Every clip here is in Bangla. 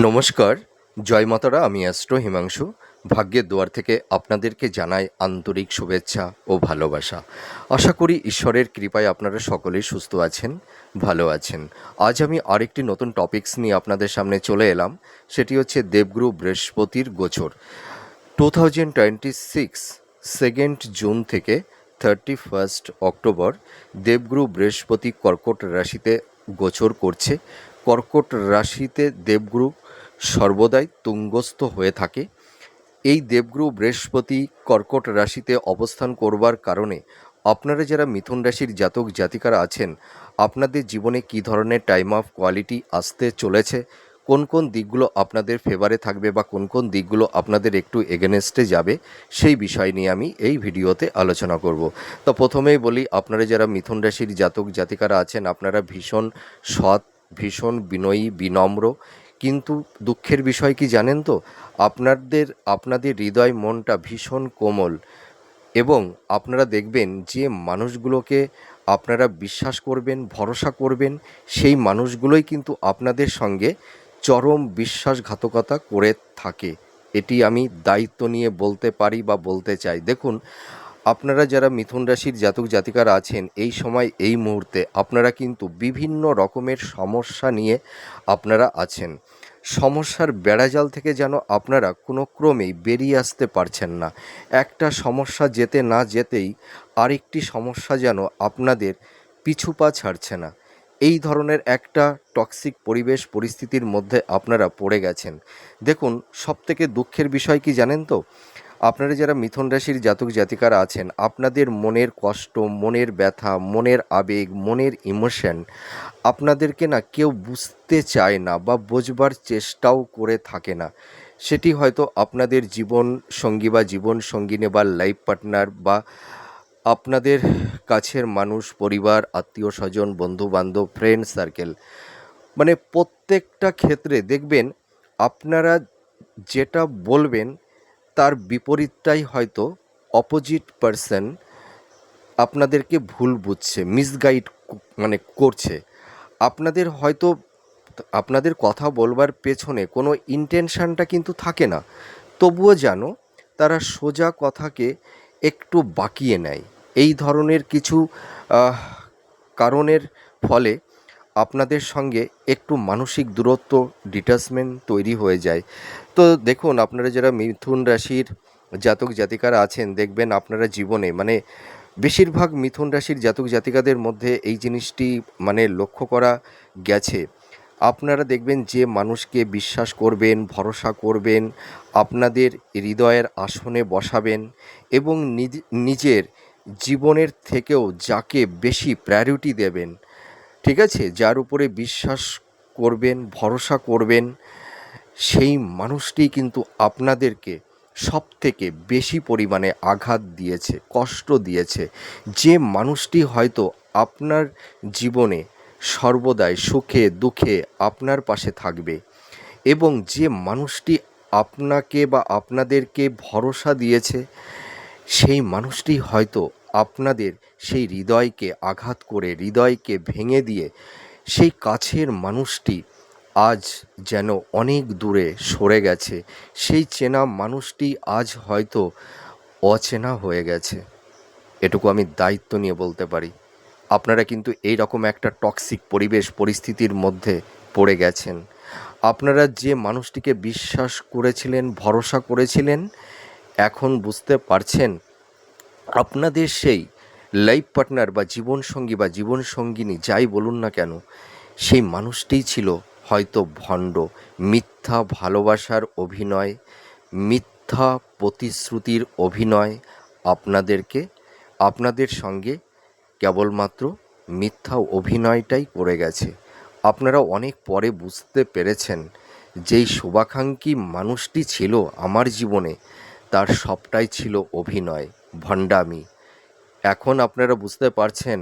নমস্কার, জয় মাতারা। আমি অ্যাস্ট্রো হিমাংশু। ভাগ্যের দুয়ার থেকে আপনাদেরকে জানাই আন্তরিক শুভেচ্ছা ও ভালোবাসা। আশা করি ঈশ্বরের কৃপায় আপনারা সকলেই সুস্থ আছেন, ভালো আছেন। আজ আমি আরেকটি নতুন টপিকস নিয়ে আপনাদের সামনে চলে এলাম। সেটি হচ্ছে দেবগুরু বৃহস্পতির গোচর। 2026 2nd জুন থেকে 31 অক্টোবর দেবগুরু বৃহস্পতি কর্কট রাশিতে গোচর করছে। কর্কট রাশিতে দেবগুরু সর্বদাই তুঙ্গস্থ হয়ে থাকে। এই দেবগুরু বৃহস্পতি কর্কট রাশিতে অবস্থান করবার কারণে আপনারা যারা মিথুন রাশির জাতক জাতিকারা আছেন, আপনাদের জীবনে কী ধরনের টাইম অফ কোয়ালিটি আসতে চলেছে, কোন কোন দিকগুলো আপনাদের ফেভারে থাকবে বা কোন কোন দিকগুলো আপনাদের একটু এগেনস্টে যাবে, সেই বিষয় নিয়ে আমি এই ভিডিওতে আলোচনা করব। তো প্রথমেই বলি, আপনারা যারা মিথুন রাশির জাতক জাতিকারা আছেন, আপনারা ভীষণ সৎ, ভীষণ বিনয়ী, বিনম্র। কিন্তু দুঃখের বিষয় কি জানেন তো, আপনাদের হৃদয় মনটা ভীষণ কোমল, এবং আপনারা দেখবেন যে মানুষগুলোকে আপনারা বিশ্বাস করবেন, ভরসা করবেন, সেই মানুষগুলোই কিন্তু আপনাদের সঙ্গে চরম বিশ্বাসঘাতকতা করে থাকে। এটি আমি দায়িত্ব নিয়ে বলতে পারি বা বলতে চাই। দেখুন, আপনারা যারা মিথুন রাশির জাতক জাতিকারা আছেন, এই সময় এই মুহূর্তে আপনারা কিন্তু বিভিন্ন রকমের সমস্যা নিয়ে আপনারা আছেন। সমস্যার বেড়াজাল থেকে যেন আপনারা কোনো ক্রমেই বেরিয়ে আসতে পারছেন না। একটা সমস্যা যেতে না যেতেই আরেকটি সমস্যা যেন আপনাদের পিছু পা ছাড়ছে না। এই ধরনের একটা টক্সিক পরিবেশ পরিস্থিতির মধ্যে আপনারা পড়ে গেছেন। দেখুন, সবথেকে দুঃখের বিষয় কি জানেন তো, আপনারা যারা মিথুন রাশির জাতক জাতিকারা আছেন, আপনাদের মনের কষ্ট, মনের ব্যথা, মনের আবেগ, মনের ইমোশন আপনাদেরকে না কেউ বুঝতে চায় না বা বোঝবার চেষ্টাও করে থাকে না। সেটি হয়তো আপনাদের জীবন সঙ্গী বা জীবন সঙ্গিনী বা লাইফ পার্টনার বা আপনাদের কাছের মানুষ, পরিবার, আত্মীয় স্বজন, বন্ধু বান্ধব, ফ্রেন্ড সার্কেল, মানে প্রত্যেকটা ক্ষেত্রে দেখবেন আপনারা যেটা বলবেন তার বিপরীতটাই হয়তো অপোজিট পারসন আপনাদেরকে ভুল বুঝছে, মিসগাইড করছে। আপনাদের হয়তো আপনাদের কথা বলবার পেছনে কোনো ইন্টেনশানটা কিন্তু থাকে না, তবুও যেন তারা সোজা কথাকে একটু বাঁকিয়ে নেয়। এই ধরনের কিছু আহ, কারণের ফলে আপনাদের সঙ্গে একটু মানসিক দূরত্ব, ডিটাচমেন্ট তৈরি হয়ে যায়। তো দেখুন, আপনারা যারা মিথুন রাশির জাতক জাতিকারা আছেন, দেখবেন আপনারা জীবনে বেশিরভাগ মিথুন রাশির জাতক জাতিকাদের মধ্যে এই জিনিসটি লক্ষ্য করা গেছে। আপনারা দেখবেন যে মানুষকে বিশ্বাস করবেন, ভরসা করবেন, আপনাদের হৃদয়ের আসনে বসাবেন এবং নিজের জীবনের থেকেও যাকে বেশি প্রায়োরিটি দেবেন, ঠিক আছে, যার উপরে বিশ্বাস করবেন, ভরসা করবেন, সেই মানুষটি কিন্তু আপনাদেরকে সব থেকে বেশি পরিমাণে আঘাত দিয়েছে, কষ্ট দিয়েছে। যে মানুষটি হয়তো আপনার জীবনে সর্বদাই সুখে দুঃখে আপনার পাশে থাকবে, এবং যে মানুষটি আপনাকে বা আপনাদেরকে ভরসা দিয়েছে, সেই মানুষটি হয়তো আপনাদের সেই হৃদয়কে আঘাত করে, হৃদয়কে ভেঙে দিয়ে সেই কাছের মানুষটি আজ যেন অনেক দূরে সরে গেছে। সেই চেনা মানুষটি আজ হয়তো অচেনা হয়ে গেছে। এটুকু আমি দায়িত্ব নিয়ে বলতে পারি। আপনারা কিন্তু এই রকম একটা টক্সিক পরিবেশ পরিস্থিতির মধ্যে পড়ে গেছেন। আপনারা যে মানুষটিকে বিশ্বাস করেছিলেন, ভরসা করেছিলেন, এখন বুঝতে পারছেন আপনাদের সেই লাইফ পার্টনার বা জীবনসঙ্গী বা জীবনসঙ্গিনী যাই বলুন না কেন, সেই মানুষটিই ছিল হয়তো ভণ্ড। মিথ্যা ভালোবাসার অভিনয়, মিথ্যা প্রতিশ্রুতির অভিনয় আপনাদের সঙ্গে কেবলমাত্র মিথ্যা অভিনয়টাই করে গেছে। আপনারা অনেক পরে বুঝতে পেরেছেন যেই শুভাকাঙ্ক্ষী মানুষটি ছিল আমার জীবনে, তার সবটাই ছিল অভিনয়, ভণ্ডামি। এখন আপনারা বুঝতে পারছেন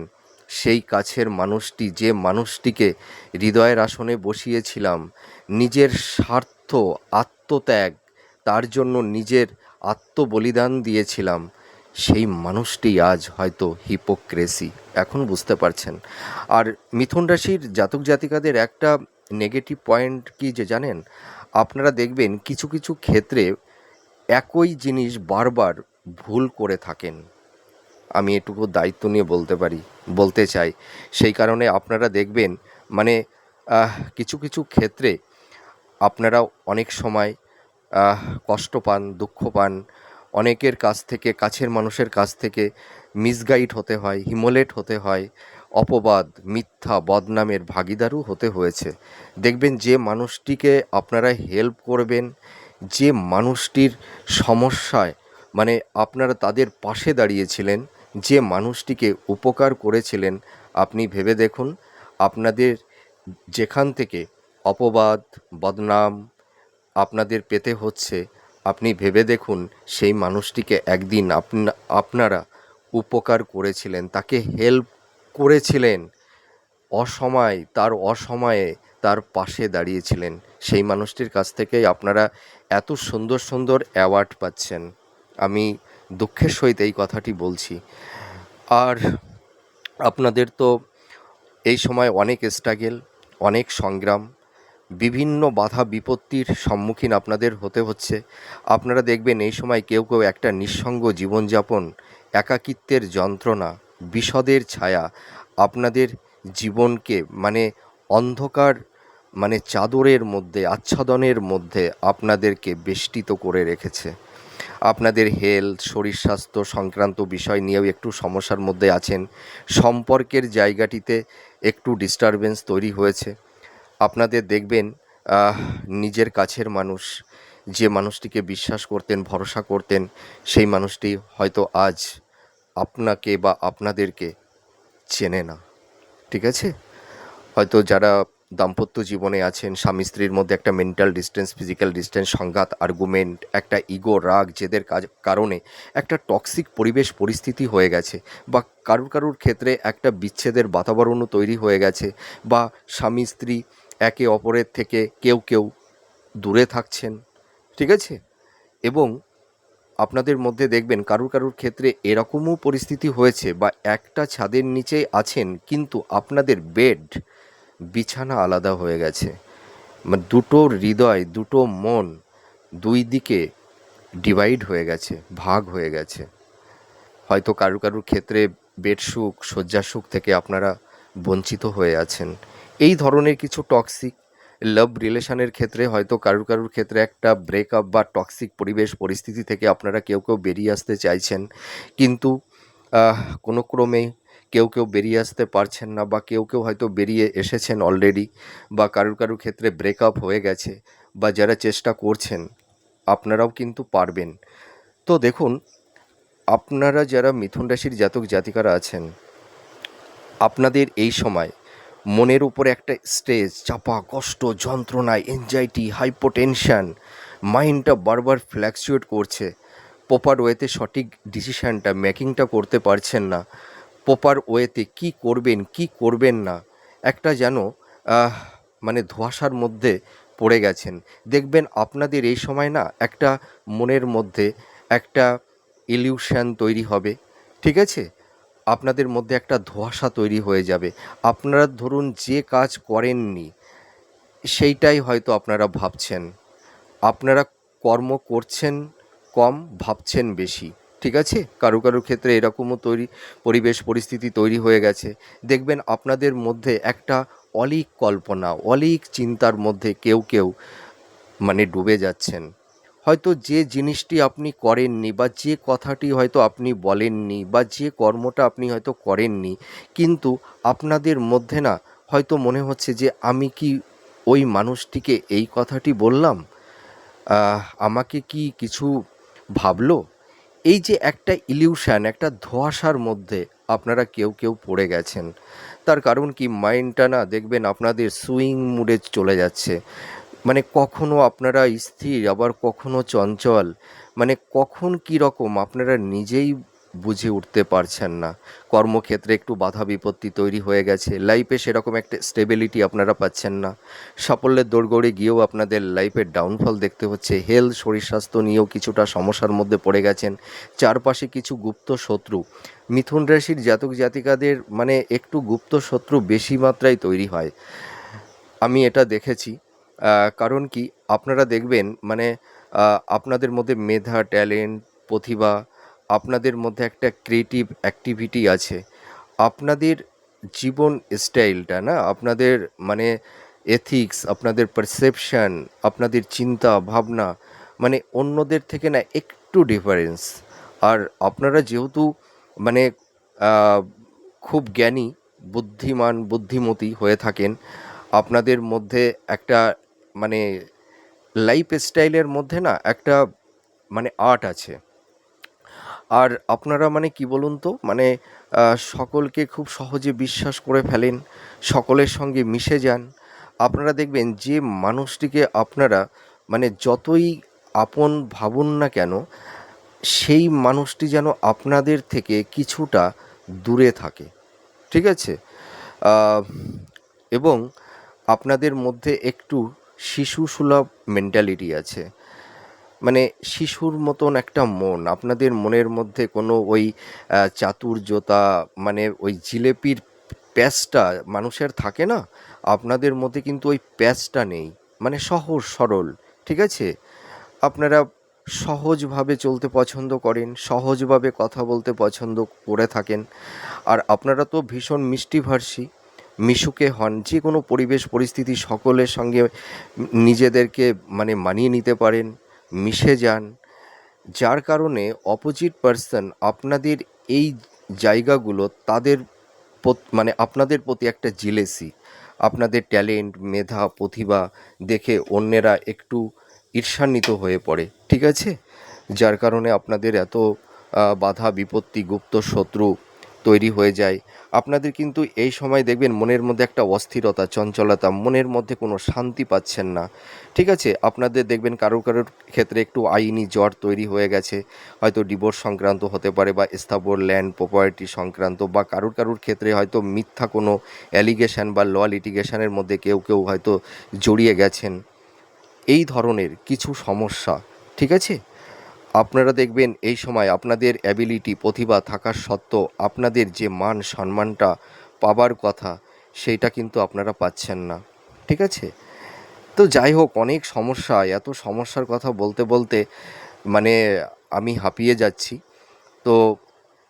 সেই কাছের মানুষটি, যে মানুষটিকে হৃদয়ের আসনে বসিয়েছিলাম, নিজের স্বার্থ, আত্মত্যাগ, তার জন্য নিজের আত্মবলিদান দিয়েছিলাম, সেই মানুষটি আজ হয়তো হিপোক্রেসি। এখন বুঝতে পারছেন। আর মিথুন রাশির জাতক জাতিকাদের একটা নেগেটিভ পয়েন্ট কি যে জানেন, আপনারা দেখবেন কিছু কিছু ক্ষেত্রে একই জিনিস বারবার ভুল করে থাকেন। আমি এটুকু দায়িত্ব নিয়ে বলতে চাই। সেই কারণে আপনারা দেখবেন মানে কিছু কিছু ক্ষেত্রে আপনারা অনেক সময় আহ, কষ্ট পান, দুঃখ পান, অনেকের কাছ থেকে, কাছের মানুষের কাছ থেকে মিসগাইড হতে হয়, হিমোলেট হতে হয়, অপবাদ, মিথ্যা, বদনামের ভাগিদারও হতে হয়েছে। দেখবেন যে মানুষটিকে আপনারা হেল্প করবেন, যে মানুষটির সমস্যায় মানে আপনারা তাদের পাশে দাঁড়িয়েছিলেন, যে মানুষটিকে উপকার করেছিলেন, আপনি ভেবে দেখুন আপনাদের যেখান থেকে অপবাদ, বদনাম আপনাদের পেতে হচ্ছে, আপনি ভেবে দেখুন সেই মানুষটিকে একদিন আপনারা উপকার করেছিলেন, তাকে হেল্প করেছিলেন, অসময়ে তার পাশে দাঁড়িয়েছিলেন। সেই মানুষটির কাছ থেকেই আপনারা এত সুন্দর সুন্দর অ্যাওয়ার্ড পাচ্ছেন। আমি দুঃখের সহিত এই কথাটি বলছি। আর আপনাদের তো এই সময় অনেক স্ট্রাগেল, অনেক সংগ্রাম, বিভিন্ন বাধা বিপত্তির সম্মুখীন আপনাদের হতে হচ্ছে। আপনারা দেখবেন এই সময় কেউ কেউ একটা নিঃসঙ্গ জীবনযাপন, একাকিত্বের যন্ত্রণা, বিষদের ছায়া আপনাদের জীবনকে মানে অন্ধকার মানে চাদরের মধ্যে, আচ্ছাদনের মধ্যে আপনাদেরকে বেষ্টিত করে রেখেছে। আপনাদের হেলথ, শরীর স্বাস্থ্য সংক্রান্ত বিষয় নিয়েও একটু সমস্যার মধ্যে আছেন। সম্পর্কের জায়গাটিতে একটু ডিস্টারবেন্স তৈরি হয়েছে। আপনাদের দেখবেন আহ, নিজের কাছের মানুষ, যে মানুষটিকে বিশ্বাস করতেন, ভরসা করতেন, সেই মানুষটি হয়তো আজ আপনাকে বা আপনাদেরকে চেনে না। ঠিক আছে? হয়তো যারা দাম্পত্য জীবনে আছেন, স্বামী স্ত্রীর মধ্যে একটা মেন্টাল ডিস্টেন্স, ফিজিক্যাল ডিস্টেন্স, সংঘাত, আর্গুমেন্ট, একটা ইগো, রাগ, জেদের কারণে একটা টক্সিক পরিবেশ পরিস্থিতি হয়ে গেছে, বা কারুর কারুর ক্ষেত্রে একটা বিচ্ছেদের বাতাবরণও তৈরি হয়ে গেছে, বা স্বামী স্ত্রী একে অপরের থেকে কেউ কেউ দূরে থাকছেন। ঠিক আছে? এবং আপনাদের মধ্যে দেখবেন কারুর কারুর ক্ষেত্রে এরকমও পরিস্থিতি হয়েছে, বা একটা ছাদের নিচে আছেন কিন্তু আপনাদের বিছানা আলাদা হয়ে গেছে। মানে দুটো হৃদয়, দুটো মন দুই দিকে ডিভাইড হয়ে গেছে, ভাগ হয়ে গেছে। হয়তো কারুর কারুর ক্ষেত্রে বেড সুখ, শয্যা সুখ থেকে আপনারা বঞ্চিত হয়ে আছেন। এই ধরনের কিছু টক্সিক লাভ রিলেশনের ক্ষেত্রে হয়তো কারুর কারুর ক্ষেত্রে একটা ব্রেকআপ বা টক্সিক পরিবেশ পরিস্থিতি থেকে আপনারা কেউ কেউ বেরিয়ে আসতে চাইছেন, কিন্তু কোনো ক্রমে কেউ কেউ বেরিয়ে আসতে পারছেন না, বা কেউ কেউ হয়তো বেরিয়ে এসেছেন অলরেডি, বা কারুর কারুর ক্ষেত্রে ব্রেকআপ হয়ে গেছে, বা যারা চেষ্টা করছেন আপনারাও কিন্তু পারবেন। তো দেখুন, আপনারা যারা মিথুন রাশির জাতক জাতিকারা আছেন, আপনাদের এই সময় মনের উপরে একটা স্ট্রেস, চাপা, কষ্ট, যন্ত্রণা, এনজাইটি, হাইপোটেনশন, মাইন্ডটা বারবার ফ্ল্যাকচুয়েট করছে। প্রপার ওয়েতে সঠিক ডিসিশানটা মেকিংটা করতে পারছেন না। প্রপার ওয়েতে কী করবেন কী করবেন না একটা যেন আহ, মানে ধোঁয়াশার মধ্যে পড়ে গেছেন। দেখবেন আপনাদের এই সময় না একটা মনের মধ্যে একটা ইলিউশন তৈরি হবে। ঠিক আছে? আপনাদের মধ্যে একটা ধোঁয়াশা তৈরি হয়ে যাবে। আপনারা ধরুন যে কাজ করেননি সেইটাই হয়তো আপনারা ভাবছেন। আপনারা কর্ম করছেন কম, ভাবছেন বেশি। ঠিক আছে? কারো কারো ক্ষেত্রে এরকমও পরিবেশ পরিস্থিতি তৈরি হয়ে গেছে। দেখবেন আপনাদের মধ্যে একটা অলীক কল্পনা, অলীক চিন্তার মধ্যে কেউ কেউ মানে ডুবে যাচ্ছেন। হয়তো যে জিনিসটি আপনি করেননি, বা যে কথাটি হয়তো আপনি বলেননি, বা যে কর্মটা আপনি হয়তো করেননি, কিন্তু আপনাদের মধ্যে না হয়তো মনে হচ্ছে যে আমি কি ওই মানুষটিকে এই কথাটি বললাম, আমাকে কি কিছু ভাবলো? এই যে একটা ইলিউশন, একটা ধোঁয়াশার মধ্যে আপনারা কেউ কেউ পড়ে গেছেন। তার কারণ কি, মাইন্ডটা না দেখবেন আপনাদের সুইং মুডে চলে যাচ্ছে। মানে কখনো আপনারা স্থির, আবার কখনো চঞ্চল, মানে কখন কী রকম আপনারা নিজেই বুঝে উঠতে পারছেন না। কর্মক্ষেত্রে একটু বাধা বিপত্তি তৈরি হয়ে গেছে, লাইফে সেরকম একটা স্টেবিলিটি আপনারা পাচ্ছেন না। সাফল্যের দৌড়গড়ে গিয়েও আপনাদের লাইফের ডাউনফল দেখতে হচ্ছে। হেলথ, শরীর স্বাস্থ্য নিয়েও কিছুটা সমস্যার মধ্যে পড়ে গেছেন। চারপাশে কিছু গুপ্ত শত্রু, মিথুন রাশির জাতক জাতিকাদের মানে একটু গুপ্ত শত্রু বেশি মাত্রায় তৈরি হয়। আমি এটা দেখেছি। কারণ কি, আপনারা দেখবেন মানে আপনাদের মধ্যে মেধা, ট্যালেন্ট, প্রতিভা, আপনাদের মধ্যে একটা ক্রিয়েটিভ অ্যাক্টিভিটি আছে। আপনাদের জীবন স্টাইলটা না, আপনাদের মানে এথিক্স, আপনাদের পারসেপশন, আপনাদের চিন্তা ভাবনা মানে অন্যদের থেকে না একটু ডিফারেন্স। আর আপনারা যেহেতু মানে আহ, খুব জ্ঞানী, বুদ্ধিমান, বুদ্ধিমতী হয়ে থাকেন, আপনাদের মধ্যে একটা মানে লাইফ স্টাইলের মধ্যে না একটা মানে আর্ট আছে। আর আপনারা মানে কি বলুন তো, মানে সকলকে খুব সহজে বিশ্বাস করে ফেলেন, সকলের সঙ্গে মিশে যান। আপনারা দেখবেন যে মানুষটিকে আপনারা মানে যতই আপন ভাবুন না কেন, সেই মানুষটি যেন আপনাদের থেকে কিছুটা দূরে থাকে, ঠিক আছে? আহ, এবং আপনাদের মধ্যে একটু শিশুসুলভ মেন্টালিটি আছে। মানে শিশুর মতন একটা মন, আপনাদের মনের মধ্যে কোনো ওই চাতুর্যতা মানে ওই জিলেপির প্যাঁচটা মানুষের থাকে না, আপনাদের মধ্যে কিন্তু ওই প্যাঁচটা নেই। মানে সহজ সরল, ঠিক আছে? আপনারা সহজভাবে চলতে পছন্দ করেন, সহজভাবে কথা বলতে পছন্দ করে থাকেন। আর আপনারা তো ভীষণ মিষ্টিভাষী, মিশুকে হন, যে কোনো পরিবেশ পরিস্থিতি সকলের সঙ্গে নিজেদেরকে মানে মানিয়ে নিতে পারেন, মিশে যান। যার কারণে অপোজিট পার্সন আপনাদের এই জায়গাগুলো তাদের মানে আপনাদের প্রতি একটা জেলেসি, আপনাদের ট্যালেন্ট, মেধা, প্রতিভা দেখে অন্যেরা একটু ঈর্ষান্বিত হয়ে পড়ে, ঠিক আছে? যার কারণে আপনাদের এত বাধা বিপত্তি, গুপ্ত শত্রু তৈরি হয়ে যায়। আপনাদের কিন্তু এই সময় দেখবেন মনের মধ্যে একটা অস্থিরতা, চঞ্চলতা, মনের মধ্যে কোনো শান্তি পাচ্ছেন না, ঠিক আছে? আপনাদের দেখবেন কারোর কারোর ক্ষেত্রে একটু আইনি জ্বর তৈরি হয়ে গেছে, হয়তো ডিভোর্স সংক্রান্ত হতে পারে, বা স্থাবর ল্যান্ড প্রপার্টি সংক্রান্ত, বা কারোর কারোর ক্ষেত্রে হয়তো মিথ্যা কোনো অ্যালিগেশন বা ল লিটিগেশনের মধ্যে কেউ কেউ হয়তো জড়িয়ে গেছেন। এই ধরনের কিছু সমস্যা, ঠিক আছে? আপনারা দেখবেন এই সময় আপনাদের অ্যাবিলিটি, প্রতিভা থাকার সত্ত্বেও আপনাদের যে মান সম্মানটা পাবার কথা, সেইটা কিন্তু আপনারা পাচ্ছেন না, ঠিক আছে? তো যাই হোক, অনেক সমস্যা, এত সমস্যার কথা বলতে বলতে মানে আমি হাঁপিয়ে যাচ্ছি। তো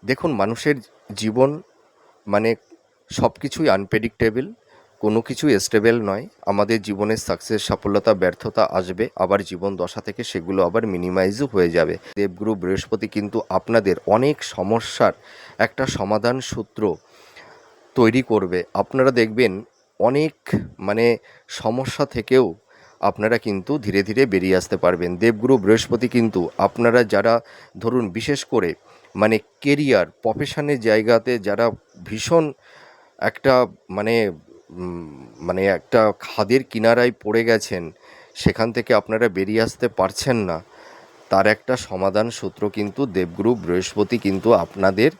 দেখুন, মানুষের জীবন মানে সব কিছুই আনপ্রেডিক্টেবল, কোনো কিছুই স্টেবল নয়। আমাদের জীবনের সাকসেস, সফলতা, ব্যর্থতা আসবে, আবার জীবন দশা থেকে সেগুলো আবার মিনিমাইজও হয়ে যাবে। দেবগুরু বৃহস্পতি কিন্তু আপনাদের অনেক সমস্যার একটা সমাধান সূত্র তৈরি করবে। আপনারা দেখবেন অনেক মানে সমস্যা থেকেও আপনারা কিন্তু ধীরে ধীরে বেরিয়ে আসতে পারবেন। দেবগুরু বৃহস্পতি কিন্তু আপনারা যারা ধরুন বিশেষ করে মানে কেরিয়ার প্রফেশনের জায়গাতে যারা ভীষণ একটা মানে মানে একটা খাদের কিনারায় পড়ে গেছেন, সেখান থেকে আপনারা বেরিয়ে আসতে পারছেন না, তার একটা সমাধান সূত্র কিন্তু দেবগুরু বৃহস্পতি কিন্তু আপনাদের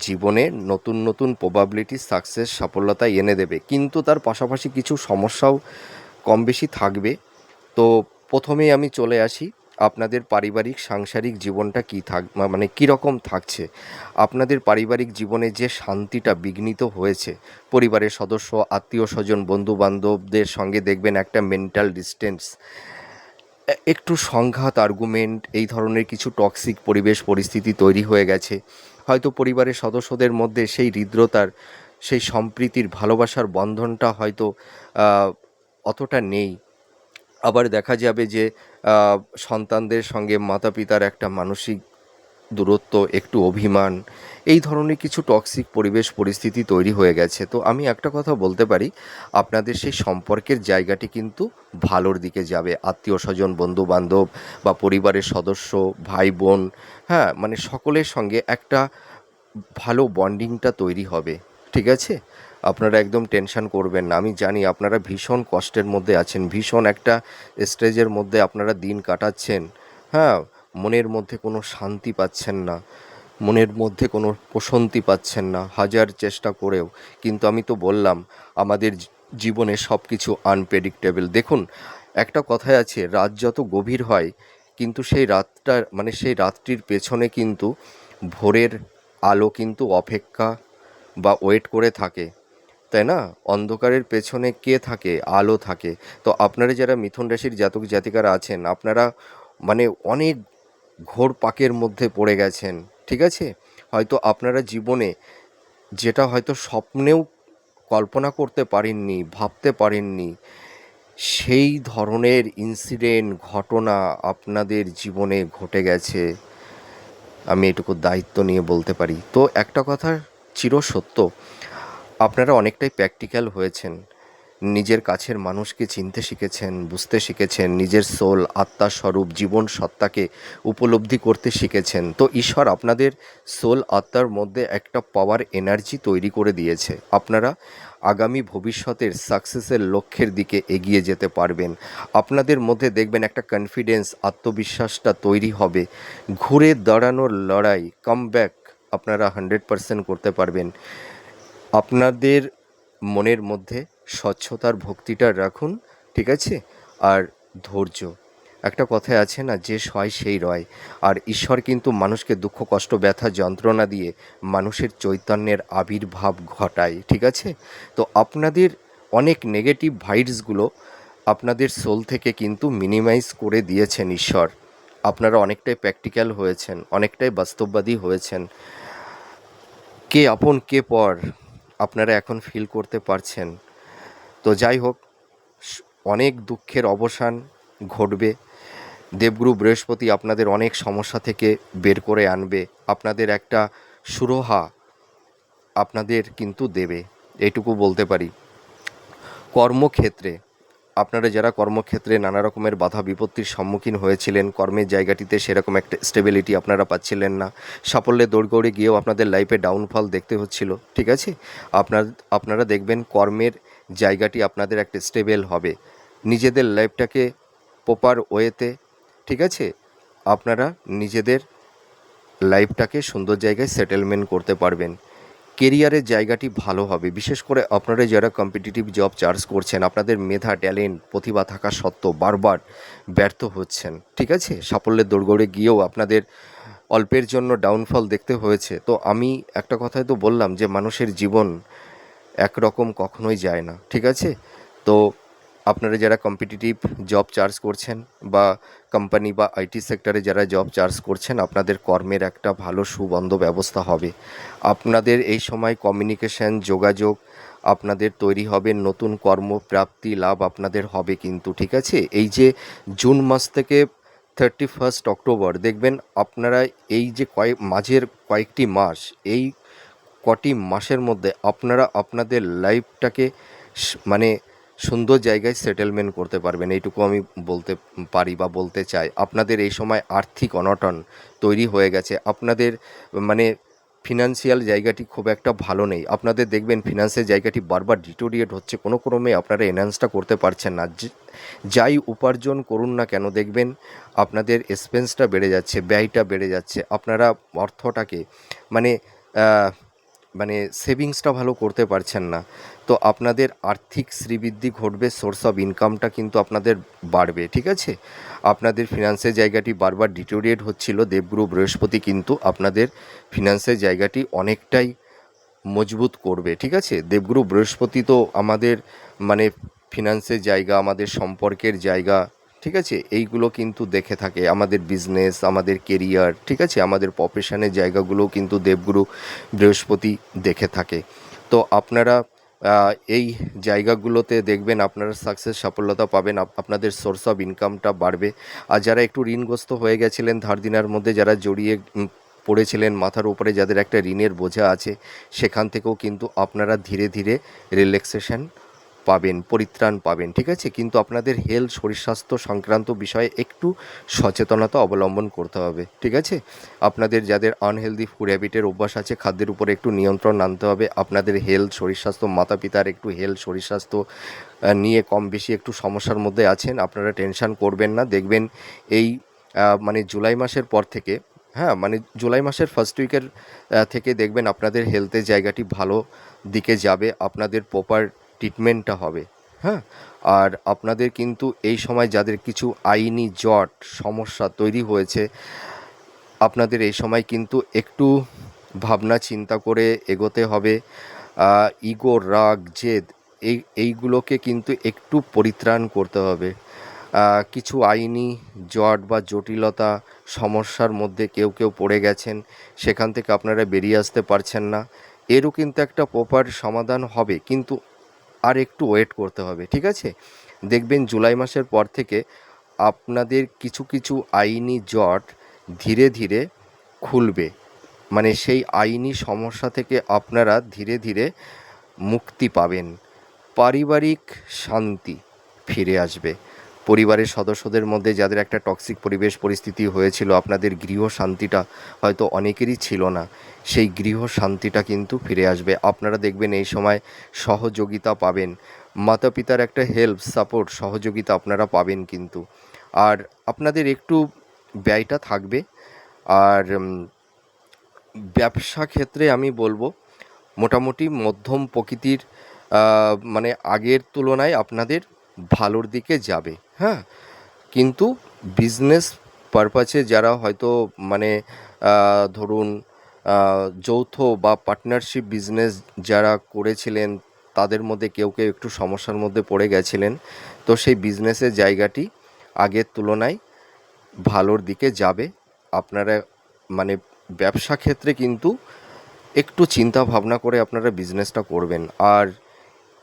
জীবনে নতুন নতুন প্রবাবিলিটি, সাকসেস, সফলতা এনে দেবে। কিন্তু তার পাশাপাশি কিছু সমস্যাও কম বেশি থাকবে। তো প্রথমেই আমি চলে আসি, আপনাদের পারিবারিক সাংসারিক জীবনটা কী মানে কীরকম থাকছে। আপনাদের পারিবারিক জীবনে যে শান্তিটা বিঘ্নিত হয়েছে, পরিবারের সদস্য, আত্মীয় স্বজন, বন্ধু বান্ধবদের সঙ্গে দেখবেন একটা মেন্টাল ডিস্টেন্স, একটু সংঘাত, আর্গুমেন্ট, এই ধরনের কিছু টক্সিক পরিবেশ পরিস্থিতি তৈরি হয়ে গেছে। হয়তো পরিবারের সদস্যদের মধ্যে সেই হৃদ্রতার, সেই সম্প্রীতির, ভালোবাসার বন্ধনটা হয়তো আহ, অতটা নেই। আবার দেখা যাবে যে সন্তানদের সঙ্গে মাতা পিতার একটা মানসিক দূরত্ব, একটু অভিমান, এই ধরনের কিছু টক্সিক পরিবেশ পরিস্থিতি তৈরি হয়ে গেছে। তো আমি একটা কথা বলতে পারি, আপনাদের সেই সম্পর্কের জায়গাটি কিন্তু ভালোর দিকে যাবে। আত্মীয় স্বজন, বন্ধু বান্ধব বা পরিবারের সদস্য, ভাই বোন, হ্যাঁ মানে সকলের সঙ্গে একটা ভালো বন্ডিংটা তৈরি হবে, ঠিক আছে? আপনারা একদম টেনশন করবেন না। আমি জানি আপনারা ভীষণ কষ্টের মধ্যে আছেন, ভীষণ একটা স্ট্রেজের মধ্যে আপনারা দিন কাটাচ্ছেন, হ্যাঁ? মনের মধ্যে কোনো শান্তি পাচ্ছেন না, মনের মধ্যে কোনো প্রশান্তি পাচ্ছেন না হাজার চেষ্টা করেও। কিন্তু আমি তো বললাম, আমাদের জীবনে সব কিছু আনপ্রেডিক্টেবল। দেখুন, একটা কথায় আছে, রাত যত গভীর হয় কিন্তু সেই রাতটা মানে সেই রাতটির পেছনে কিন্তু ভোরের আলো কিন্তু অপেক্ষা বা ওয়েট করে থাকে। তাই না? অন্ধকারের পেছনে কে থাকে? আলো থাকে। তো আপনারা যারা মিথুন রাশির জাতক জাতিকারা আছেন, আপনারা মানে অনেক ঘোর পাকের মধ্যে পড়ে গেছেন, ঠিক আছে? হয়তো আপনারা জীবনে যেটা হয়তো স্বপ্নেও কল্পনা করতে পারেননি, ভাবতে পারেননি, সেই ধরনের ইনসিডেন্ট, ঘটনা আপনাদের জীবনে ঘটে গেছে। আমি এটুকু দায়িত্ব নিয়ে বলতে পারি। তো একটা কথা চিরসত্য, আপনারা অনেকটাই প্র্যাকটিক্যাল হয়েছেন, নিজের কাছের মানুষকে চিনতে শিখেছেন, বুঝতে শিখেছেন, নিজের সোল, আত্মা স্বরূপ, জীবন সত্তাকে উপলব্ধি করতে শিখেছেন। তো ঈশ্বর আপনাদের সোল আত্মার মধ্যে একটা পাওয়ার এনার্জি তৈরি করে দিয়েছে। আপনারা আগামী ভবিষ্যতের সাকসেসের লক্ষ্যের দিকে এগিয়ে যেতে পারবেন। আপনাদের মধ্যে দেখবেন একটা কনফিডেন্স, আত্মবিশ্বাসটা তৈরি হবে। ঘুরে দাঁড়ানোর লড়াই, কামব্যাক আপনারা 100% করতে পারবেন। আপনাদের মনের মধ্যে স্বচ্ছতার ভক্তিটা রাখুন, ঠিক আছে? আর ধৈর্য। একটা কথায় আছে না, যে সয় সেই রয়। আর ঈশ্বর কিন্তু মানুষকে দুঃখ, কষ্ট, ব্যথা, যন্ত্রণা দিয়ে মানুষের চৈতন্যের আবির্ভাব ঘটায়, ঠিক আছে? তো আপনাদের অনেক নেগেটিভ ভাইবসগুলো আপনাদের সোল থেকে কিন্তু মিনিমাইজ করে দিয়েছেন ঈশ্বর। আপনারা অনেকটাই প্র্যাকটিক্যাল হয়েছেন, অনেকটাই বাস্তববাদী হয়েছেন। কে আপন কে পর আপনারা এখন ফিল করতে পারছেন। তো যাই হোক, স- অনেক দুঃখের অবসান ঘটবে। দেবগুরু বৃহস্পতি আপনাদের অনেক সমস্যা থেকে বের করে আনবে, আপনাদের একটা সুরাহা আপনাদের কিন্তু দেবে, এইটুকু বলতে পারি। কর্মক্ষেত্রে আপনারা যারা কর্মক্ষেত্রে নানা রকমের বাধা বিপত্তির সম্মুখীন হয়েছিলেন, কর্মের জায়গাটিতে সেরকম একটা স্টেবিলিটি আপনারা পাচ্ছিলেন না, সাফল্যের দৌড়গৌড়ে গিয়েও আপনাদের লাইফে ডাউনফল দেখতে হচ্ছিল, ঠিক আছে? আপনারা দেখবেন কর্মের জায়গাটি আপনাদের একটা স্টেবল হবে। নিজেদের লাইফটাকে প্রপার ওয়েতে, ঠিক আছে, আপনারা নিজেদের লাইফটাকে সুন্দর জায়গায় সেটেলমেন্ট করতে পারবেন। কেরিয়ারের জায়গাটি ভালো হবে। বিশেষ করে আপনারা যারা কম্পিটিটিভ জব চার্জ করছেন, আপনাদের মেধা, ট্যালেন্ট, প্রতিভা থাকা সত্ত্বেও বারবার ব্যর্থ হচ্ছেন, ঠিক আছে? সাফল্যের দৌড়গৌড়ে গিয়েও আপনাদের অল্পের জন্য ডাউনফল দেখতে হয়েছে। তো আমি একটা কথাই তো বললাম যে মানুষের জীবন একরকম কখনোই যায় না, ঠিক আছে? তো আপনারা যারা কম্পিটিটিভ জব চার্জ করছেন বা কোম্পানি বা আইটি সেক্টরে যারা জব চার্জ করছেন, আপনাদের কর্মের একটা ভালো সুবন্ধ ব্যবস্থা হবে। আপনাদের এই সময় কমিউনিকেশন, যোগাযোগ আপনাদের তৈরি হবে, নতুন কর্মপ্রাপ্তি লাভ আপনাদের হবে কিন্তু, ঠিক আছে? এই যে জুন মাস থেকে 31 অক্টোবর দেখবেন আপনারা এই যে মাঝের কয়েকটি মাস, এই কটি মাসের মধ্যে আপনারা আপনাদের লাইফটাকে মানে সুন্দর জায়গায় সেটেলমেন্ট করতে পারবেন, এইটুকু আমি বলতে পারি বা বলতে চাই। আপনাদের এই সময় আর্থিক অনটন তৈরি হয়ে গেছে, আপনাদের মানে ফিনান্সিয়াল জায়গাটি খুব একটা ভালো নেই। আপনাদের দেখবেন ফিনান্সের জায়গাটি বারবার ডিটোরিয়েট হচ্ছে, কোনো ক্রমে আপনারা এনহ্যান্সটা করতে পারছেন না। যাই উপার্জন করুন না কেন, দেখবেন আপনাদের এক্সপেন্সটা বেড়ে যাচ্ছে, ব্যয়টা বেড়ে যাচ্ছে। আপনারা অর্থটাকে মানে মানে সেভিংসটা ভালো করতে পারছেন না। তো আপনাদের আর্থিক শ্রীবৃদ্ধি ঘটবে, সোর্স অফ ইনকামটা কিন্তু আপনাদের বাড়বে, ঠিক আছে? আপনাদের ফিনান্সের জায়গাটি বারবার ডিটোরিয়েট হচ্ছিল, দেবগুরু বৃহস্পতি কিন্তু আপনাদের ফিনান্সের জায়গাটি অনেকটাই মজবুত করবে, ঠিক আছে? দেবগুরু বৃহস্পতি তো আমাদের মানে ফিনান্সের জায়গা, আমাদের সম্পর্কের জায়গা, ঠিক আছে? এইগুলো কিন্তু দেখে থাকে, আমাদের বিজনেস, আমাদের কেরিয়ার, ঠিক আছে, আমাদের প্রফেশনের জায়গাগুলোও কিন্তু দেবগুরু বৃহস্পতি দেখে থাকে। তো আপনারা এই জায়গাগুলোতে দেখবেন আপনারা সাকসেস, সফলতা পাবেন, আপনাদের সোর্স অফ ইনকামটা বাড়বে। আর যারা একটু ঋণগ্রস্ত হয়ে গেছিলেন, ধার দেনার মধ্যে যারা জড়িয়ে পড়েছিলেন, মাথার উপরে যাদের একটা ঋণের বোঝা আছে, সেখান থেকেও কিন্তু আপনারা ধীরে ধীরে রিল্যাক্সেশন পাবেন, পরিত্রাণ পাবেন, ঠিক আছে? কিন্তু আপনাদের হেলথ, শরীর স্বাস্থ্য সংক্রান্ত বিষয়ে একটু সচেতনতা অবলম্বন করতে হবে, ঠিক আছে? আপনাদের যাদের আনহেলদি ফুড হ্যাবিটের অভ্যাস আছে, খাদ্যের উপরে একটু নিয়ন্ত্রণ আনতে হবে। আপনাদের হেলথ, শরীর স্বাস্থ্য, মাতা পিতার একটু হেলথ, শরীর স্বাস্থ্য নিয়ে কম বেশি একটু সমস্যার মধ্যে আছেন, আপনারা টেনশন করবেন না। দেখবেন এই মানে জুলাই মাসের পর থেকে, হ্যাঁ, মানে জুলাই মাসের ফার্স্ট উইকের থেকে দেখবেন আপনাদের হেলথের জায়গাটি ভালো দিকে যাবে, আপনাদের প্রপার ট্রিটমেন্টটা হবে, হ্যাঁ। আর আপনাদের কিন্তু এই সময় যাদের কিছু আইনি জট সমস্যা তৈরি হয়েছে, আপনাদের এই সময় কিন্তু একটু ভাবনা চিন্তা করে এগোতে হবে। ইগো, রাগ, জেদ এইগুলোকে কিন্তু একটু পরিত্রাণ করতে হবে। কিছু আইনি জট বা জটিলতা সমস্যার মধ্যে কেউ কেউ পড়ে গেছেন, সেখান থেকে আপনারা বেরিয়ে আসতে পারছেন না। এরও কিন্তু একটা প্রপার সমাধান হবে, কিন্তু আর একটু ওয়েট করতে হবে, ঠিক আছে? দেখবেন জুলাই মাসের পর থেকে আপনাদের কিছু কিছু আইনি জট ধীরে ধীরে খুলবে। মানে সেই আইনি সমস্যা থেকে আপনারা ধীরে ধীরে মুক্তি পাবেন। পারিবারিক শান্তি ফিরে আসবে। পরিবারের সদস্যদের মধ্যে যাদের একটা টক্সিক পরিবেশ পরিস্থিতি হয়েছিল, আপনাদের গৃহ শান্তিটা হয়তো অনেকেরই ছিল না, সেই গৃহ শান্তিটা কিন্তু ফিরে আসবে। আপনারা দেখবেন এই সময় সহযোগিতা পাবেন, মাতা পিতার একটা হেল্প, সাপোর্ট, সহযোগিতা আপনারা পাবেন কিন্তু। আর আপনাদের একটু ব্যয়টা থাকবে। আর ব্যবসা ক্ষেত্রে আমি বলবো মোটামুটি মধ্যম প্রকৃতির, মানে আগের তুলনায় আপনাদের ভালোর দিকে যাবে, হ্যাঁ। কিন্তু বিজনেস পারপাসে যারা হয়তো মানে ধরুন যৌথ বা পার্টনারশিপ বিজনেস যারা করেছিলেন, তাদের মধ্যে কেউ কেউ একটু সমস্যার মধ্যে পড়ে গেছিলেন। তো সেই বিজনেসের জায়গাটি আগের তুলনায় ভালোর দিকে যাবে। আপনারা মানে ব্যবসা ক্ষেত্রে কিন্তু একটু চিন্তা ভাবনা করে আপনারা বিজনেসটা করবেন। আর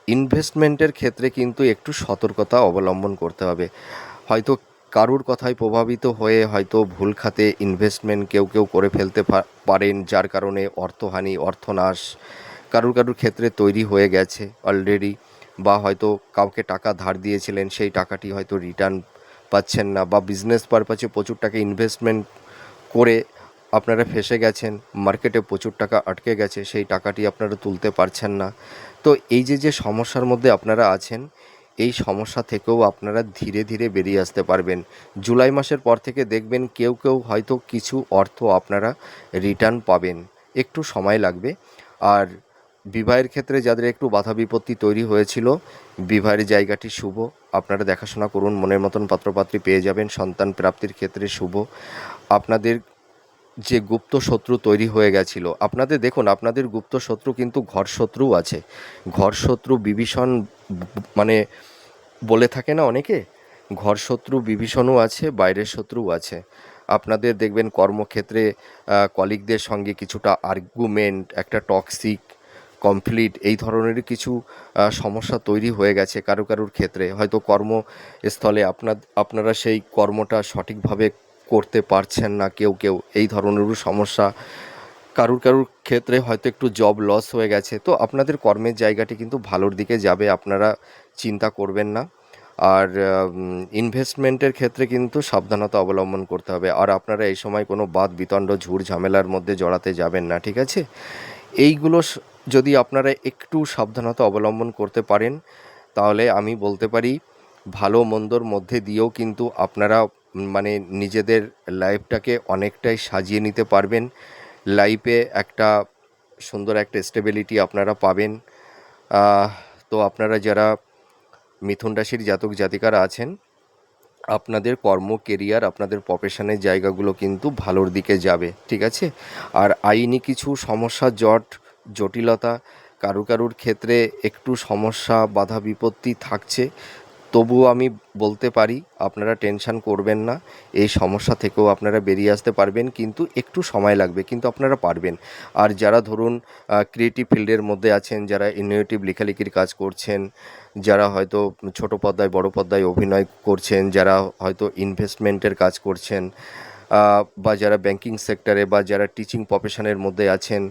ইনভেস্টমেন্টের ক্ষেত্রে কিন্তু একটু সতর্কতা অবলম্বন করতে হবে। হয়তো কারুর কথায় প্রভাবিত হয়ে হয়তো ভুল খাতে ইনভেস্টমেন্ট কেউ কেউ করে ফেলতে পারেন, যার কারণে অর্থহানি, অর্থনাশ কারুর কারুর ক্ষেত্রে তৈরি হয়ে গেছে অলরেডি। বা হয়তো কাউকে টাকা ধার দিয়েছিলেন, সেই টাকাটি হয়তো রিটার্ন পাচ্ছেন না, বা বিজনেস পারপাসে প্রচুর টাকা ইনভেস্টমেন্ট করে আপনারা ফেঁসে গেছেন, মার্কেটে প্রচুর টাকা আটকে গেছে, সেই টাকাটি আপনারা তুলতে পারছেন না। তো এই যে যে সমস্যার মধ্যে আপনারা আছেন, এই সমস্যা থেকেও আপনারা ধীরে ধীরে বেরিয়ে আসতে পারবেন। জুলাই মাসের পর থেকে দেখবেন কেউ কেউ হয়তো কিছু অর্থ আপনারা রিটার্ন পাবেন, একটু সময় লাগবে। আর বিবাহের ক্ষেত্রে যাদের একটু বাধা বিপত্তি তৈরি হয়েছিল, বিবাহের জায়গাটি শুভ, আপনারা দেখাশোনা করুন, মনের মতন পাত্রপাত্রী পেয়ে যাবেন। সন্তান প্রাপ্তির ক্ষেত্রে শুভ। আপনাদের যে গুপ্ত শত্রু তৈরি হয়ে গেছিল, আপনাদের দেখুন, আপনাদের গুপ্ত শত্রু কিন্তু ঘর শত্রুও আছে। ঘর শত্রু বিভীষণ মানে বলে থাকে না অনেকে, ঘর শত্রু বিভীষণও আছে, বাইরের শত্রুও আছে। আপনাদের দেখবেন কর্মক্ষেত্রে কলিগদের সঙ্গে কিছুটা আর্গুমেন্ট, একটা টক্সিক কমপ্লিট এই ধরনের কিছু সমস্যা তৈরি হয়ে গেছে কারো কারোর ক্ষেত্রে। হয়তো কর্মস্থলে আপনারা সেই কর্মটা সঠিকভাবে করতে পারছেন না, কেউ কেউ এই ধরনেরও সমস্যা। কারুর কারুর ক্ষেত্রে হয়তো একটু জব লস হয়ে গেছে। তো আপনাদের কর্মের জায়গাটি কিন্তু ভালোর দিকে যাবে, আপনারা চিন্তা করবেন না। আর ইনভেস্টমেন্টের ক্ষেত্রে কিন্তু সাবধানতা অবলম্বন করতে হবে। আর আপনারা এই সময় কোনো বাদ বিতণ্ড ঝুট ঝামেলার মধ্যে জড়াতে যাবেন না, ঠিক আছে? এইগুলো যদি আপনারা একটু সাবধানতা অবলম্বন করতে পারেন, তাহলে আমি বলতে পারি ভালো মন্দর মধ্যে দিয়েও কিন্তু আপনারা মানে নিজেদের লাইফটাকে অনেকটাই সাজিয়ে নিতে পারবেন। লাইফে একটা সুন্দর একটা স্টেবিলিটি আপনারা পাবেন। তো আপনারা যারা মিথুন রাশির জাতক জাতিকারা আছেন, আপনাদের কর্ম কেরিয়ার, আপনাদের প্রফেশনের জায়গাগুলো কিন্তু ভালোর দিকে যাবে, ঠিক আছে? আর আইনি কিছু সমস্যা, জটিলতা কারুর কারুর ক্ষেত্রে একটু সমস্যা, বাধা বিপত্তি থাকছে, তবুও আমি বলতে পারি আপনারা টেনশন করবেন না। এই সমস্যা থেকেও আপনারা বেরিয়ে আসতে পারবেন, কিন্তু একটু সময় লাগবে, কিন্তু আপনারা পারবেন। আর যারা ধরুন ক্রিয়েটিভ ফিল্ডের মধ্যে আছেন, যারা ইনোভেটিভ লেখালেখির কাজ করছেন, যারা হয়তো ছোট পর্দায় বড় পর্দায় অভিনয় করছেন, যারা হয়তো ইনভেস্টমেন্টের কাজ করছেন, বা যারা ব্যাংকিং সেক্টরে বা যারা টিচিং প্রফেশনের মধ্যে আছেন,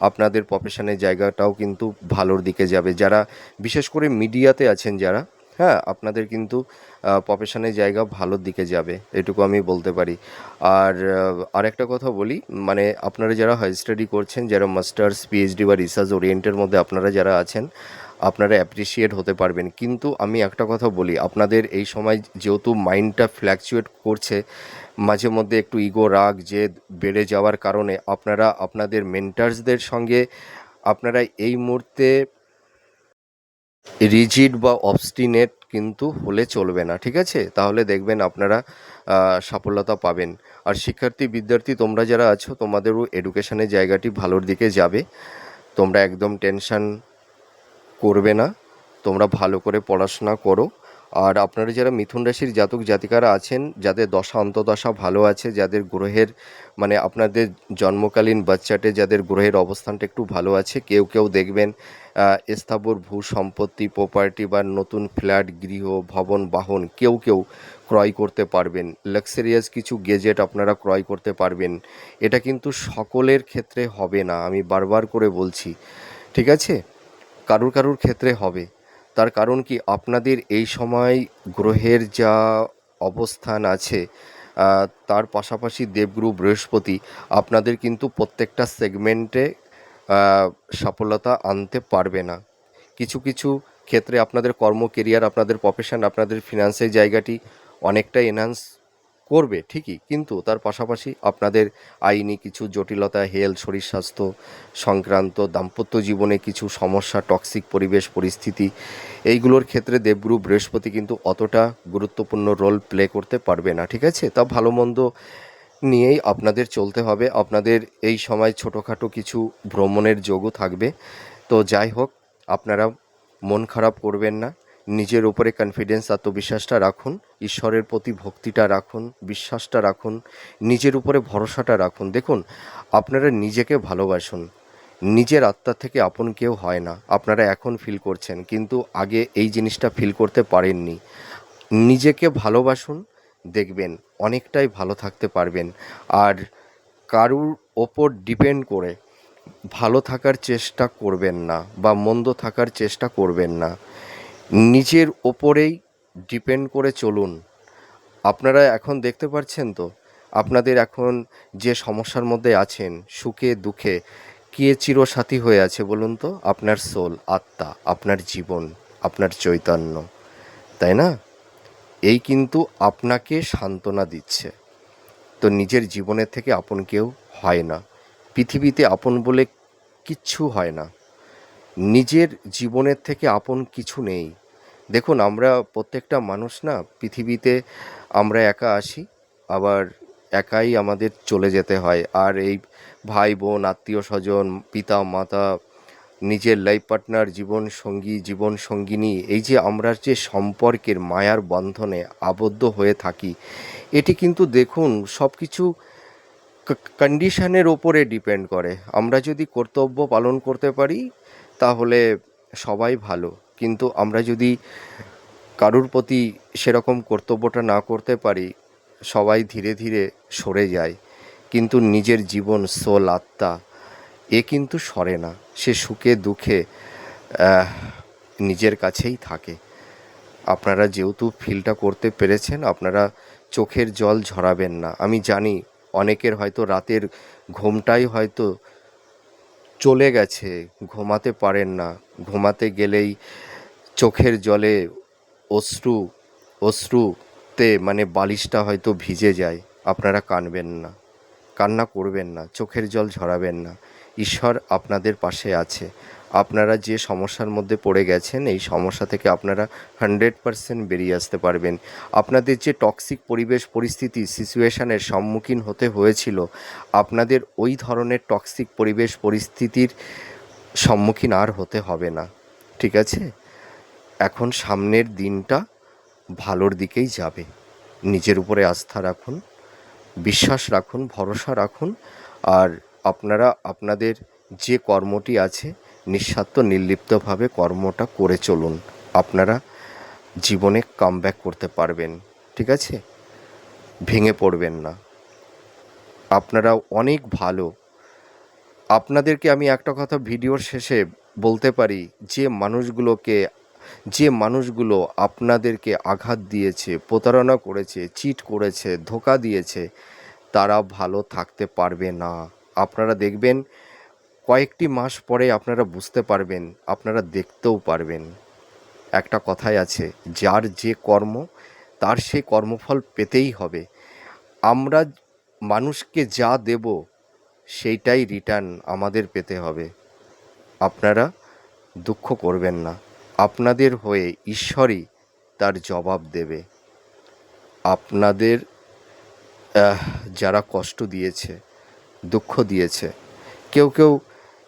আপনাদের প্রফেশনের জায়গাটাও কিন্তু ভালোর দিকে যাবে। যারা বিশেষ করে মিডিয়াতে আছেন যারা, হ্যাঁ, আপনাদের কিন্তু প্রফেশনের জায়গা ভালোর দিকে যাবে, এটুকু আমি বলতে পারি। আর আরেকটা কথা বলি, মানে আপনারা যারা হাই স্টাডি করছেন, যারা মাস্টার্স, পিএইচডি বা রিসার্চ ওরিয়েন্টের মধ্যে আপনারা যারা আছেন, আপনারা অ্যাপ্রিসিয়েট হতে পারবেন। কিন্তু আমি একটা কথা বলি, আপনাদের এই সময় যেহেতু মাইন্ডটা ফ্ল্যাকচুয়েট করছে, মাঝে মধ্যে একটু ইগো, রাগ, জেদ বেড়ে যাওয়ার কারণে আপনারা আপনাদের মেন্টার্সদের সঙ্গে আপনারা এই মুহূর্তে রিজিড বা অবস্টিনেট কিন্তু হলে চলবে না, ঠিক আছে? তাহলে দেখবেন আপনারা সফলতা পাবেন। আর শিক্ষার্থী বিদ্যার্থী তোমরা যারা আছো, তোমাদেরও এডুকেশনের জায়গাটি ভালোর দিকে যাবে। তোমরা একদম টেনশন করবে না। তোমরা ভালো করে পড়াশোনা করো। আর আপনারা যারা মিথুন রাশির জাতক জাতিকারা আছেন, যাদের দশা অন্তর্দশা ভালো আছে, যাদের গ্রহের মানে আপনাদের জন্মকালীন বাচ্চাটে যাদের গ্রহের অবস্থানটা একটু ভালো আছে, কেউ কেউ দেখবেন স্থাবর ভূ সম্পত্তি প্রপার্টি বা নতুন ফ্ল্যাট গৃহ ভবন বাহন কেউ কেউ ক্রয় করতে পারবেন। লাক্সারিয়াস কিছু গেজেট আপনারা ক্রয় করতে পারবেন। এটা কিন্তু সকলের ক্ষেত্রে হবে না, আমি বারবার করে বলছি, ঠিক আছে? কারুর কারুর ক্ষেত্রে হবে। তার কারণ কি, আপনাদের এই সময় গ্রহের যা অবস্থান আছে, তার পাশাপাশি দেবগুরু বৃহস্পতি আপনাদের কিন্তু প্রত্যেকটা সেগমেন্টে সফলতা আনতে পারবে না। কিছু কিছু ক্ষেত্রে আপনাদের কর্ম কেরিয়ার, আপনাদের প্রফেশন, আপনাদের ফিনান্সের জায়গাটি অনেকটা এনহান্স করবে ঠিকই, কিন্তু তার পাশাপাশি আপনাদের আইনি কিছু জটিলতা, হেলথ শরীর স্বাস্থ্য সংক্রান্ত, দাম্পত্য জীবনে কিছু সমস্যা, টক্সিক পরিবেশ পরিস্থিতি, এইগুলোর ক্ষেত্রে দেবগুরু বৃহস্পতি কিন্তু অতটা গুরুত্বপূর্ণ রোল প্লে করতে পারবে না, ঠিক আছে? তা ভালো মন্দ নিয়েই আপনাদের চলতে হবে। আপনাদের এই সময় ছোটোখাটো কিছু ভ্রমণের যোগও থাকবে। তো যাই হোক, আপনারা মন খারাপ করবেন না, নিজের উপরে কনফিডেন্স আত্মবিশ্বাসটা রাখুন, ঈশ্বরের প্রতি ভক্তিটা রাখুন, বিশ্বাসটা রাখুন, নিজের উপরে ভরসাটা রাখুন। দেখুন, আপনারা নিজেকে ভালোবাসুন। নিজের আত্মা থেকে আপন কেউ হয় না। আপনারা এখন ফিল করছেন, কিন্তু আগে এই জিনিসটা ফিল করতে পারেননি। নিজেকে ভালোবাসুন, দেখবেন অনেকটাই ভালো থাকতে পারবেন। আর কারুর ওপর ডিপেন্ড করে ভালো থাকার চেষ্টা করবেন না বা মন্দ থাকার চেষ্টা করবেন না। নিজের ওপরেই ডিপেন্ড করে চলুন। আপনারা এখন দেখতে পাচ্ছেন তো, আপনাদের এখন যে সমস্যার মধ্যে আছেন, সুখে দুঃখে কে চিরসাথী হয়ে আছে বলুন তো? আপনার সোল, আত্মা, আপনার জীবন, আপনার চৈতন্য, তাই না? এই কিন্তু আপনাকে সান্ত্বনা দিচ্ছে। তো নিজের জীবনের থেকে আপন কেউ হয় না। পৃথিবীতে আপন বলে কিচ্ছু হয় না। নিজের জীবনের থেকে আপন কিছু নেই। দেখুন, আমরা প্রত্যেকটা মানুষ না পৃথিবীতে, আমরা একা আসি, আবার একাই আমাদের চলে যেতে হয়। আর এই ভাই বোন, আত্মীয় স্বজন, পিতা মাতা, নিজের লাইফ পার্টনার, জীবন সঙ্গী, জীবন সঙ্গিনী, এই যে আমরা যে সম্পর্কের মায়ার বন্ধনে আবদ্ধ হয়ে থাকি, এটি কিন্তু দেখুন সব কিছু কন্ডিশনের ওপরে ডিপেন্ড করে। আমরা যদি কর্তব্য পালন করতে পারি তাহলে সবাই ভালো, কিন্তু আমরা যদি কারুর প্রতি সেরকম কর্তব্যটা না করতে পারি, সবাই ধীরে ধীরে সরে যায়। কিন্তু নিজের জীবন, সোল, আত্মা, এ কিন্তু সরে না। সে সুখে দুঃখে নিজের কাছেই থাকে। আপনারা যেহেতু ফিলটা করতে পেরেছেন, আপনারা চোখের জল ঝরাবেন না। আমি জানি অনেকের হয়তো রাতের ঘুমটাই হয়তো চলে গেছে, ঘুমাতে পারেন না, ঘুমাতে গেলেই চোখের জলে অশ্রুতে মানে বালিশটা হয়তো ভিজে যায়। আপনারা কাঁদবেন না, কান্না করবেন না, চোখের জল ঝরাবেন না। ঈশ্বর আপনাদের পাশে আছে। আপনারা যে সমস্যার মধ্যে পড়ে গেছেন, এই সমস্যা থেকে আপনারা 100% বেরিয়ে আসতে পারবেন। আপনাদের যে টক্সিক পরিবেশ পরিস্থিতি সিচুয়েশানের সম্মুখীন হতে হয়েছিল, আপনাদের ওই ধরনের টক্সিক পরিবেশ পরিস্থিতির সম্মুখীন আর হতে হবে না, ঠিক আছে? এখন সামনের দিনটা ভালোর দিকেই যাবে। নিজের উপরে আস্থা রাখুন, বিশ্বাস রাখুন, ভরসা রাখুন। আর আপনারা আপনাদের যে কর্মটি আছে নিঃস্বার্থ নির্লিপ্তভাবে কর্মটা করে চলুন। আপনারা জীবনে কামব্যাক করতে পারবেন, ঠিক আছে? ভেঙে পড়বেন না। আপনারা অনেক ভালো। আপনাদেরকে আমি একটা কথা ভিডিওর শেষে বলতে পারি, যে মানুষগুলো আপনাদেরকে আঘাত দিয়েছে, প্রতারণা করেছে, চিট করেছে, ধোঁকা দিয়েছে, তারা ভালো থাকতে পারবে না। আপনারা দেখবেন কয়েকটি মাস পরে আপনারা বুঝতে পারবেন, আপনারা দেখতেও পারবেন। একটা কথাই আছে, যার যে কর্ম তার সে কর্মফল পেতেই হবে। আমরা মানুষকে যা দেব সেইটাই রিটার্ন আমাদের পেতে হবে। আপনারা দুঃখ করবেন না, আপনাদের হয়ে ঈশ্বরই তার জবাব দেবে। আপনাদের যারা কষ্ট দিয়েছে, দুঃখ দিয়েছে, কেউ কেউ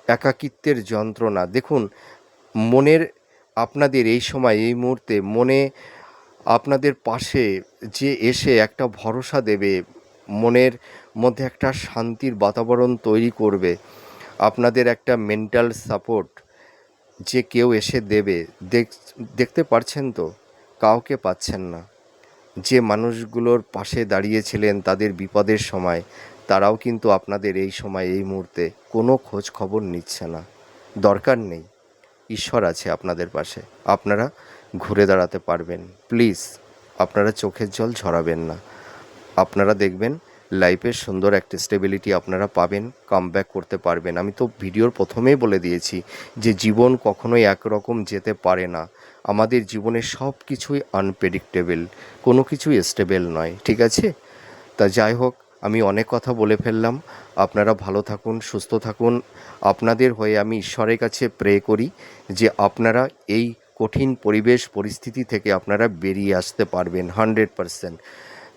একাকিত্বের যন্ত্রণা, দেখুন মনের আপনাদের এই সময় এই মুহূর্তে মনে আপনাদের পাশে যে এসে একটা ভরসা দেবে, মনের মধ্যে একটা শান্তির বাতাবরণ তৈরি করবে, আপনাদের একটা মেন্টাল সাপোর্ট যে কেউ এসে দেবে, দেখতে পারছেন তো? কাউকে পাচ্ছেন না। যে মানুষগুলোর পাশে দাঁড়িয়েছিলেন তাদের বিপদের সময়, তারাও কিন্তু আপনাদের এই সময় এই মুহূর্তে কোনো খোঁজ খবর নিচ্ছে না। দরকার নেই, ঈশ্বর আছে আপনাদের পাশে, আপনারা ঘুরে দাঁড়াতে পারবেন। প্লিজ আপনারা চোখের জল ঝরাবেন না। আপনারা দেখবেন লাইফে সুন্দর একটা স্টেবিলিটি আপনারা পাবেন, কামব্যাক করতে পারবেন। আমি তো ভিডিওর প্রথমেই বলে দিয়েছি যে জীবন কখনোই একরকম যেতে পারে না। আমাদের জীবনে সব কিছুই আনপ্রেডিক্টেবল, কোনো কিছুই স্টেবল নয়, ঠিক আছে? তা যাই হোক, আমি অনেক কথা বলে ফেললাম। আপনারা ভালো থাকুন, সুস্থ থাকুন। আপনাদের হয়ে আমি ঈশ্বরের কাছে প্রে করি যে আপনারা এই কঠিন পরিবেশ পরিস্থিতি থেকে আপনারা বেরিয়ে আসতে পারবেন 100%।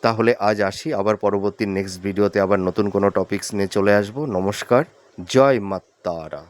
তাহলে আজ আসি, আবার পরবর্তী নেক্সট ভিডিওতে আবার নতুন কোনো টপিকস নিয়ে চলে আসবো। নমস্কার, জয় মা তারা।